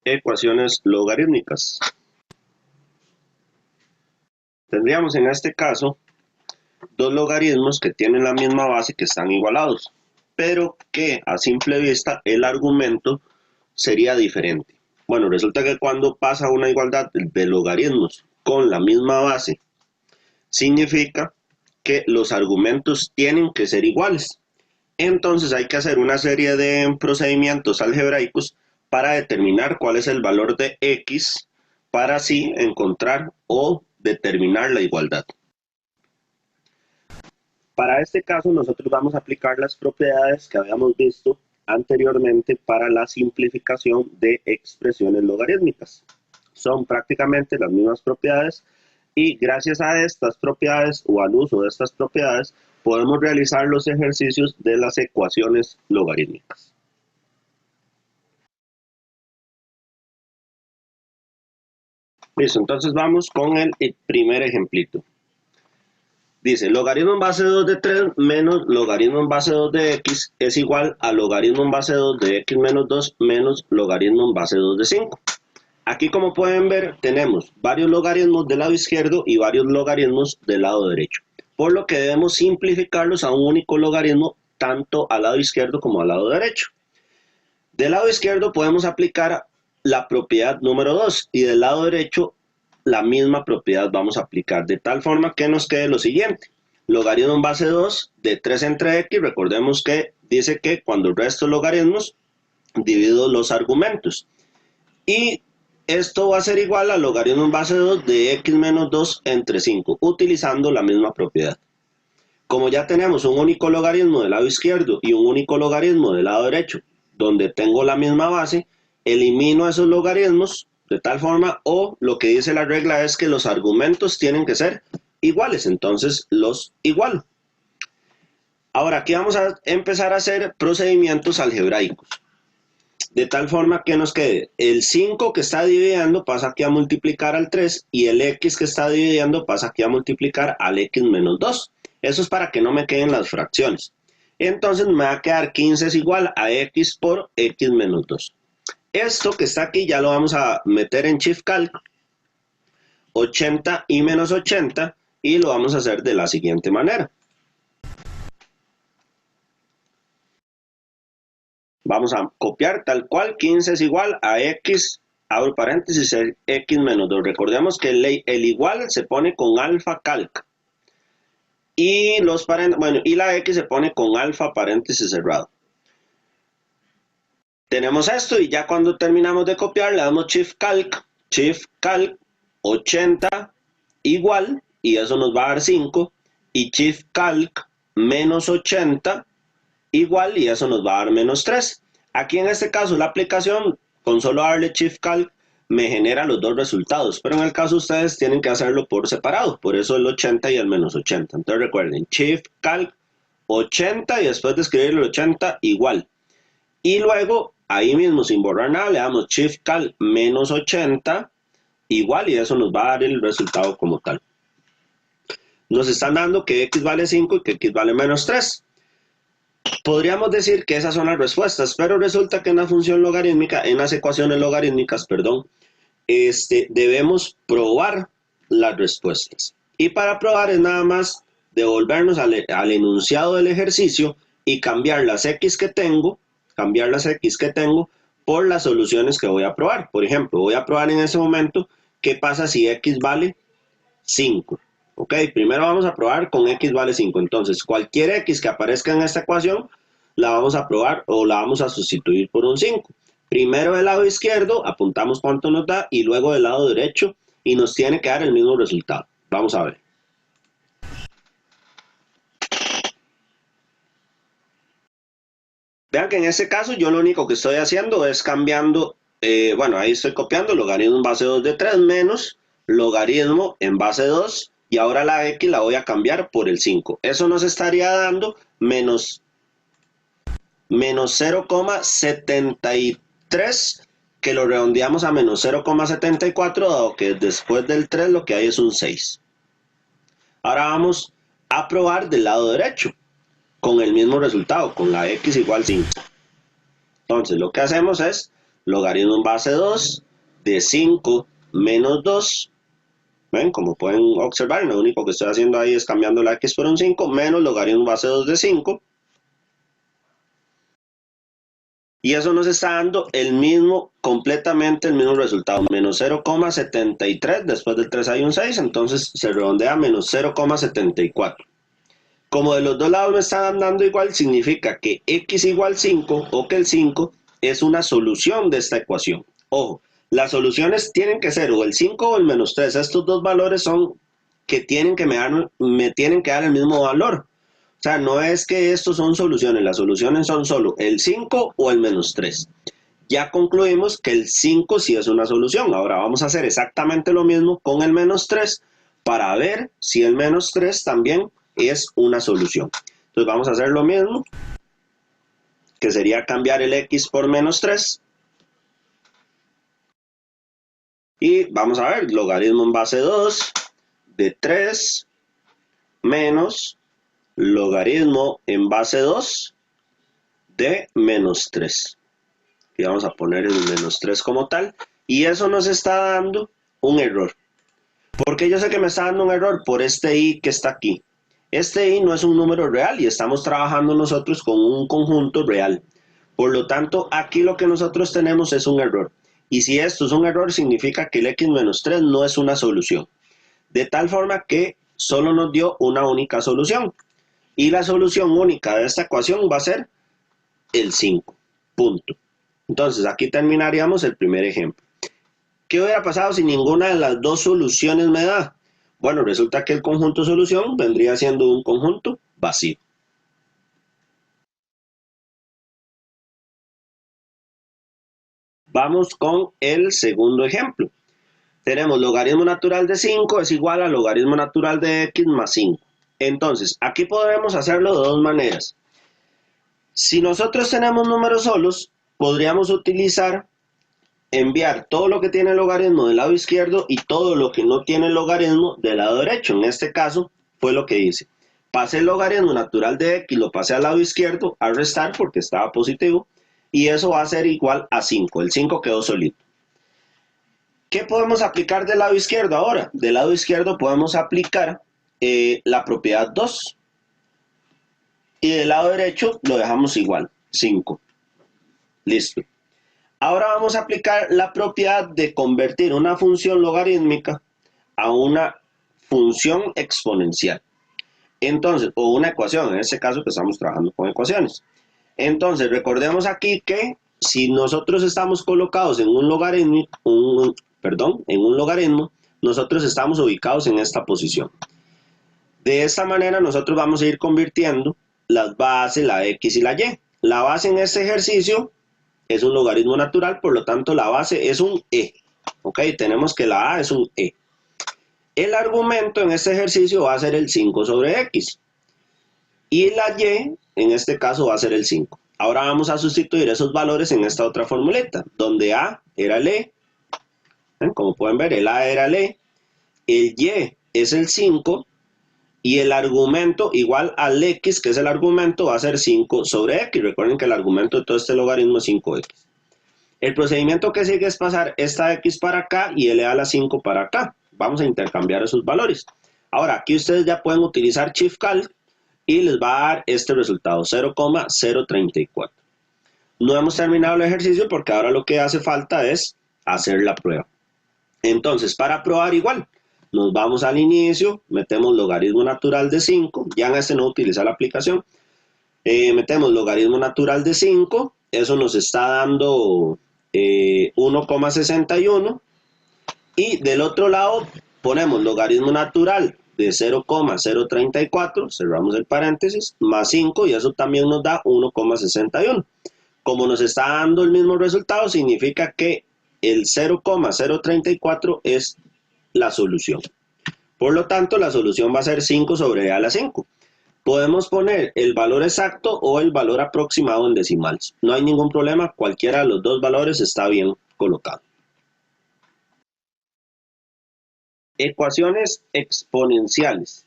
Ecuaciones logarítmicas. Tendríamos en este caso dos logaritmos que tienen la misma base, que están igualados, pero que a simple vista el argumento sería diferente. Bueno, resulta que cuando pasa una igualdad de logaritmos con la misma base, significa que los argumentos tienen que ser iguales. Entonces hay que hacer una serie de procedimientos algebraicos para determinar cuál es el valor de x, para así encontrar o determinar la igualdad. Para este caso nosotros vamos a aplicar las propiedades que habíamos visto anteriormente para la simplificación de expresiones logarítmicas. Son prácticamente las mismas propiedades y gracias a estas propiedades o al uso de estas propiedades podemos realizar los ejercicios de las ecuaciones logarítmicas. Listo, entonces vamos con el primer ejemplito. Dice, logaritmo en base 2 de 3 menos logaritmo en base 2 de x es igual a logaritmo en base 2 de x menos 2 menos logaritmo en base 2 de 5. Aquí, como pueden ver, tenemos varios logaritmos del lado izquierdo y varios logaritmos del lado derecho, por lo que debemos simplificarlos a un único logaritmo tanto al lado izquierdo como al lado derecho. Del lado izquierdo podemos aplicar la propiedad número 2 y del lado derecho la misma propiedad vamos a aplicar, de tal forma que nos quede lo siguiente. Logaritmo en base 2 de 3 entre x, recordemos que dice que cuando resto logaritmos, divido los argumentos. Y esto va a ser igual a logaritmo en base 2 de x menos 2 entre 5, utilizando la misma propiedad. Como ya tenemos un único logaritmo del lado izquierdo y un único logaritmo del lado derecho, donde tengo la misma base, elimino esos logaritmos de tal forma, o lo que dice la regla es que los argumentos tienen que ser iguales, entonces los igualo. Ahora aquí vamos a empezar a hacer procedimientos algebraicos, de tal forma que nos quede el 5 que está dividiendo pasa aquí a multiplicar al 3 y el x que está dividiendo pasa aquí a multiplicar al x menos 2. Eso es para que no me queden las fracciones. Entonces me va a quedar 15 es igual a x por x menos 2. Esto que está aquí ya lo vamos a meter en Shift Calc, 80 y menos 80, y lo vamos a hacer de la siguiente manera. Vamos a copiar tal cual, 15 es igual a x, abro paréntesis, x menos 2. Recordemos que el igual se pone con alfa calc. Y y la x se pone con alfa paréntesis cerrado. Tenemos esto y ya cuando terminamos de copiar le damos Shift Calc 80 igual, y eso nos va a dar 5, y Shift Calc menos 80 igual, y eso nos va a dar menos 3. Aquí en este caso la aplicación, con solo darle Shift Calc, me genera los dos resultados, pero en el caso ustedes tienen que hacerlo por separado, por eso el 80 y el menos 80. Entonces recuerden, Shift Calc 80 y después de escribir el 80 igual. Y luego, ahí mismo, sin borrar nada, le damos Shift Calc menos 80 igual, y eso nos va a dar el resultado como tal. Nos están dando que x vale 5 y que x vale menos 3. Podríamos decir que esas son las respuestas, pero resulta que en la función logarítmica, en las ecuaciones logarítmicas, debemos probar las respuestas. Y para probar es nada más devolvernos al enunciado del ejercicio y cambiar las x que tengo por las soluciones que voy a probar. Por ejemplo, voy a probar en ese momento qué pasa si x vale 5. Ok, primero vamos a probar con x vale 5. Entonces, cualquier x que aparezca en esta ecuación, la vamos a probar o la vamos a sustituir por un 5. Primero del lado izquierdo, apuntamos cuánto nos da, y luego del lado derecho, y nos tiene que dar el mismo resultado. Vamos a ver. Vean que en este caso yo lo único que estoy haciendo es cambiando, ahí estoy copiando logaritmo en base 2 de 3 menos logaritmo en base 2, y ahora la x la voy a cambiar por el 5. Eso nos estaría dando menos 0,73, que lo redondeamos a menos 0,74, dado que después del 3 lo que hay es un 6. Ahora vamos a probar del lado derecho, con el mismo resultado, con la x igual 5. Entonces lo que hacemos es logaritmo en base 2 de 5 menos 2. ¿Ven? Como pueden observar, lo único que estoy haciendo ahí es cambiando la x por un 5 menos logaritmo en base 2 de 5. Y eso nos está dando completamente el mismo resultado, menos 0,73, después del 3 hay un 6, entonces se redondea a menos 0,74. Como de los dos lados me están dando igual, significa que x igual 5 o que el 5 es una solución de esta ecuación. Ojo, las soluciones tienen que ser o el 5 o el menos 3. Estos dos valores son que me tienen que dar el mismo valor. O sea, no es que estos son soluciones, las soluciones son solo el 5 o el menos 3. Ya concluimos que el 5 sí es una solución. Ahora vamos a hacer exactamente lo mismo con el menos 3 para ver si el menos 3 también es una solución. Entonces vamos a hacer lo mismo, que sería cambiar el x por menos 3. Y vamos a ver, logaritmo en base 2 de 3 menos logaritmo en base 2 de menos 3. Y vamos a poner el menos 3 como tal. Y eso nos está dando un error. ¿Por qué yo sé que me está dando un error? Por este i que está aquí. Este i no es un número real y estamos trabajando nosotros con un conjunto real. Por lo tanto, aquí lo que nosotros tenemos es un error. Y si esto es un error, significa que el x menos 3 no es una solución. De tal forma que solo nos dio una única solución. Y la solución única de esta ecuación va a ser el 5. Punto. Entonces, aquí terminaríamos el primer ejemplo. ¿Qué hubiera pasado si ninguna de las dos soluciones me da? Bueno, resulta que el conjunto solución vendría siendo un conjunto vacío. Vamos con el segundo ejemplo. Tenemos logaritmo natural de 5 es igual a logaritmo natural de x más 5. Entonces, aquí podremos hacerlo de dos maneras. Si nosotros tenemos números solos, podríamos utilizar enviar todo lo que tiene logaritmo del lado izquierdo y todo lo que no tiene logaritmo del lado derecho. En este caso fue lo que hice. Pasé el logaritmo natural de x, lo pasé al lado izquierdo a restar porque estaba positivo y eso va a ser igual a 5. El 5 quedó solito. ¿Qué podemos aplicar del lado izquierdo ahora? Del lado izquierdo podemos aplicar la propiedad 2 y del lado derecho lo dejamos igual, 5. Listo. Ahora vamos a aplicar la propiedad de convertir una función logarítmica a una función exponencial. Entonces, o una ecuación, en este caso que estamos trabajando con ecuaciones. Entonces, recordemos aquí que si nosotros estamos colocados en un logaritmo, nosotros estamos ubicados en esta posición. De esta manera nosotros vamos a ir convirtiendo las bases, la x y la y. La base en este ejercicio es un logaritmo natural, por lo tanto la base es un e. Ok, tenemos que la a es un e. El argumento en este ejercicio va a ser el 5 sobre x. Y la y, en este caso, va a ser el 5. Ahora vamos a sustituir esos valores en esta otra formuleta, donde a era el e. Como pueden ver, el a era el e. El y es el 5. Y el argumento igual al x, que es el argumento, va a ser 5 sobre x. Recuerden que el argumento de todo este logaritmo es 5x. El procedimiento que sigue es pasar esta x para acá y elevada a la 5 para acá. Vamos a intercambiar esos valores. Ahora, aquí ustedes ya pueden utilizar ShiftCalc y les va a dar este resultado, 0,034. No hemos terminado el ejercicio porque ahora lo que hace falta es hacer la prueba. Entonces, para probar igual, nos vamos al inicio, metemos logaritmo natural de 5, ya en este no utiliza la aplicación, metemos logaritmo natural de 5, eso nos está dando 1,61 y del otro lado ponemos logaritmo natural de 0,034, cerramos el paréntesis, más 5 y eso también nos da 1,61. Como nos está dando el mismo resultado, significa que el 0,034 es la solución. Por lo tanto, la solución va a ser 5 sobre e a la 5. Podemos poner el valor exacto o el valor aproximado en decimales. No hay ningún problema, cualquiera de los dos valores está bien colocado. Ecuaciones exponenciales.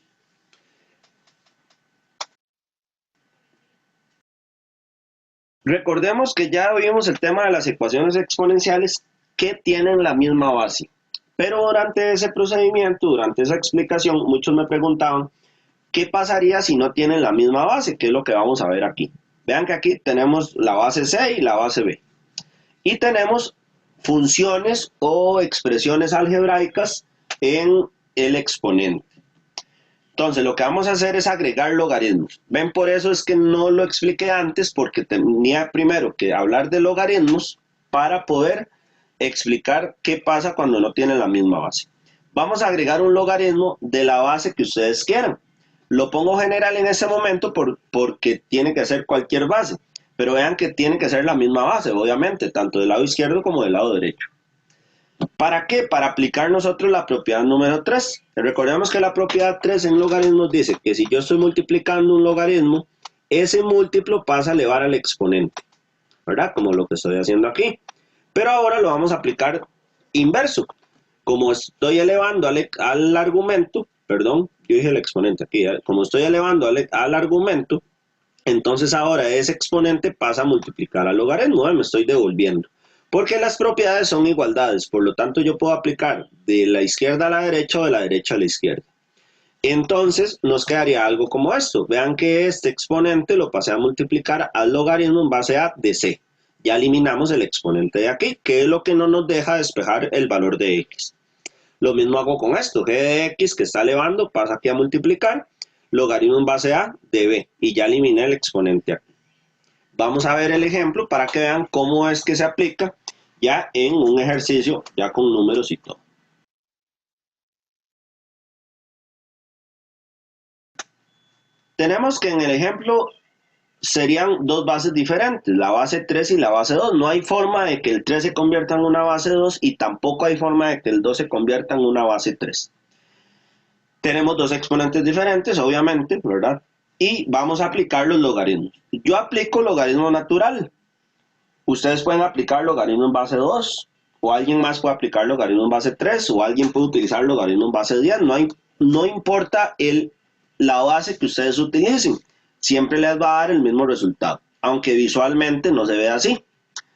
Recordemos que ya vimos el tema de las ecuaciones exponenciales que tienen la misma base. Pero durante ese procedimiento, durante esa explicación, muchos me preguntaban ¿qué pasaría si no tienen la misma base? Que es lo que vamos a ver aquí. Vean que aquí tenemos la base C y la base B. Y tenemos funciones o expresiones algebraicas en el exponente. Entonces, lo que vamos a hacer es agregar logaritmos. Ven, por eso es que no lo expliqué antes, porque tenía primero que hablar de logaritmos para poder explicar qué pasa cuando no tienen la misma base. Vamos a agregar un logaritmo de la base que ustedes quieran. Lo pongo general en ese momento porque tiene que ser cualquier base. Pero vean que tiene que ser la misma base, obviamente, tanto del lado izquierdo como del lado derecho. ¿Para qué? Para aplicar nosotros la propiedad número 3. Recordemos que la propiedad 3 en logaritmos dice que si yo estoy multiplicando un logaritmo, ese múltiplo pasa a elevar al exponente, ¿verdad? Como lo que estoy haciendo aquí. Pero ahora lo vamos a aplicar inverso. Como estoy elevando al argumento, perdón, yo dije el exponente aquí, como estoy elevando al argumento, entonces ahora ese exponente pasa a multiplicar al logaritmo, me estoy devolviendo. Porque las propiedades son igualdades, por lo tanto yo puedo aplicar de la izquierda a la derecha o de la derecha a la izquierda. Entonces nos quedaría algo como esto. Vean que este exponente lo pasé a multiplicar al logaritmo en base a de c. Ya eliminamos el exponente de aquí, que es lo que no nos deja despejar el valor de x. Lo mismo hago con esto, g de x que está elevando pasa aquí a multiplicar, logaritmo en base a de b, y ya eliminé el exponente aquí. Vamos a ver el ejemplo para que vean cómo es que se aplica ya en un ejercicio, ya con números y todo. Tenemos que en el ejemplo serían dos bases diferentes, la base 3 y la base 2. No hay forma de que el 3 se convierta en una base 2 y tampoco hay forma de que el 2 se convierta en una base 3. Tenemos dos exponentes diferentes, obviamente, ¿verdad? Y vamos a aplicar los logaritmos. Yo aplico logaritmo natural. Ustedes pueden aplicar logaritmo en base 2, o alguien más puede aplicar logaritmo en base 3, o alguien puede utilizar logaritmo en base 10. No importa la base que ustedes utilicen, siempre les va a dar el mismo resultado, aunque visualmente no se ve así.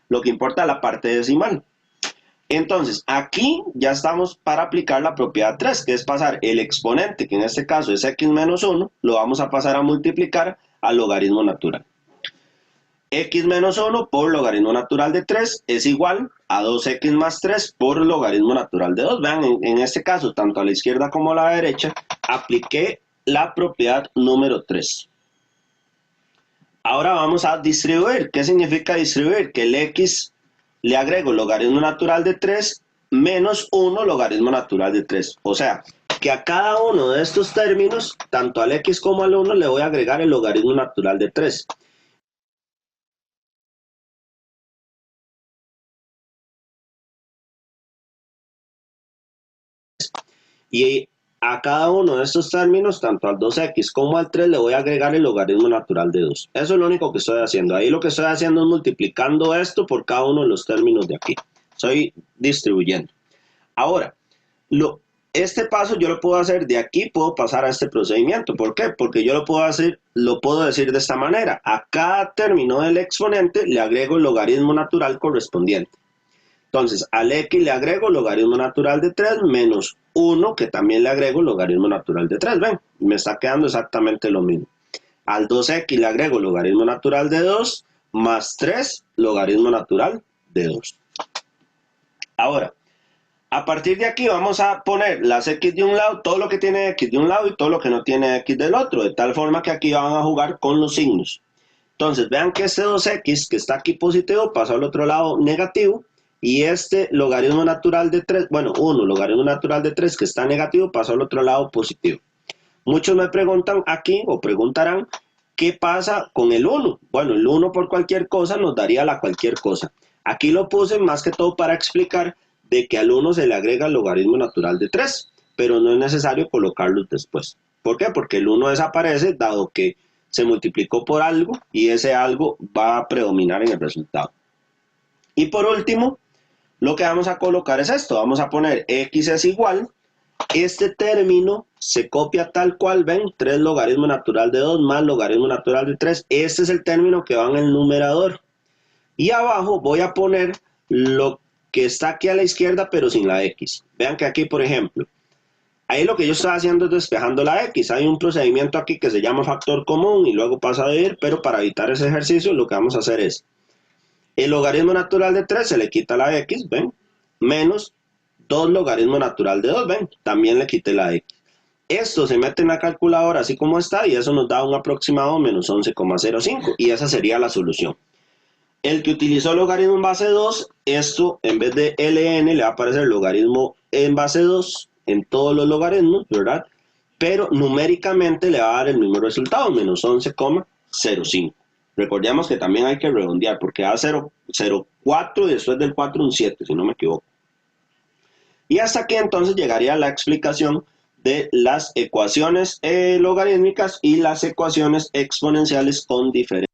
Lo que importa es la parte decimal. Entonces, aquí ya estamos para aplicar la propiedad 3, que es pasar el exponente, que en este caso es x menos 1, lo vamos a pasar a multiplicar al logaritmo natural. X menos 1 por logaritmo natural de 3 es igual a 2x más 3 por logaritmo natural de 2. Vean, en este caso, tanto a la izquierda como a la derecha, apliqué la propiedad número 3. Ahora vamos a distribuir. ¿Qué significa distribuir? Que el x le agrego logaritmo natural de 3 menos 1 logaritmo natural de 3. O sea, que a cada uno de estos términos, tanto al x como al 1, le voy a agregar el logaritmo natural de 3. Y a cada uno de estos términos, tanto al 2x como al 3, le voy a agregar el logaritmo natural de 2. Eso es lo único que estoy haciendo. Ahí lo que estoy haciendo es multiplicando esto por cada uno de los términos de aquí. Estoy distribuyendo. Ahora, este paso yo lo puedo hacer de aquí, puedo pasar a este procedimiento. ¿Por qué? Porque yo lo puedo decir de esta manera. A cada término del exponente le agrego el logaritmo natural correspondiente. Entonces, al x le agrego logaritmo natural de 3 menos 1, que también le agrego logaritmo natural de 3. Ven, me está quedando exactamente lo mismo. Al 2x le agrego logaritmo natural de 2 más 3 logaritmo natural de 2. Ahora, a partir de aquí vamos a poner las x de un lado, todo lo que tiene x de un lado y todo lo que no tiene x del otro, de tal forma que aquí van a jugar con los signos. Entonces, vean que este 2x que está aquí positivo pasó al otro lado negativo, y este logaritmo natural de 3, bueno, 1 logaritmo natural de 3 que está negativo pasó al otro lado positivo. Muchos me preguntan aquí, o preguntarán, ¿qué pasa con el 1? Bueno, el 1 por cualquier cosa nos daría la cualquier cosa. Aquí lo puse más que todo para explicar de que al 1 se le agrega el logaritmo natural de 3, pero no es necesario colocarlos después. ¿Por qué? Porque el 1 desaparece dado que se multiplicó por algo y ese algo va a predominar en el resultado. Y por último, lo que vamos a colocar es esto. Vamos a poner x es igual. Este término se copia tal cual, ven, 3 logaritmo natural de 2 más logaritmo natural de 3. Este es el término que va en el numerador. Y abajo voy a poner lo que está aquí a la izquierda, pero sin la X. Vean que aquí, por ejemplo, ahí lo que yo estaba haciendo es despejando la X. Hay un procedimiento aquí que se llama factor común y luego pasa a ir, pero para evitar ese ejercicio lo que vamos a hacer es, el logaritmo natural de 3 se le quita la X, ¿ven? Menos 2 logaritmo natural de 2, ¿ven? También le quité la X. Esto se mete en la calculadora así como está y eso nos da un aproximado menos 11,05 y esa sería la solución. El que utilizó logaritmo en base 2, esto en vez de ln le va a aparecer logaritmo en base 2 en todos los logaritmos, ¿verdad? Pero numéricamente le va a dar el mismo resultado, menos 11,05. Recordemos que también hay que redondear porque da 0,4 y después del 4 un 7, si no me equivoco. Y hasta aquí entonces llegaría la explicación de las ecuaciones logarítmicas y las ecuaciones exponenciales con diferencia.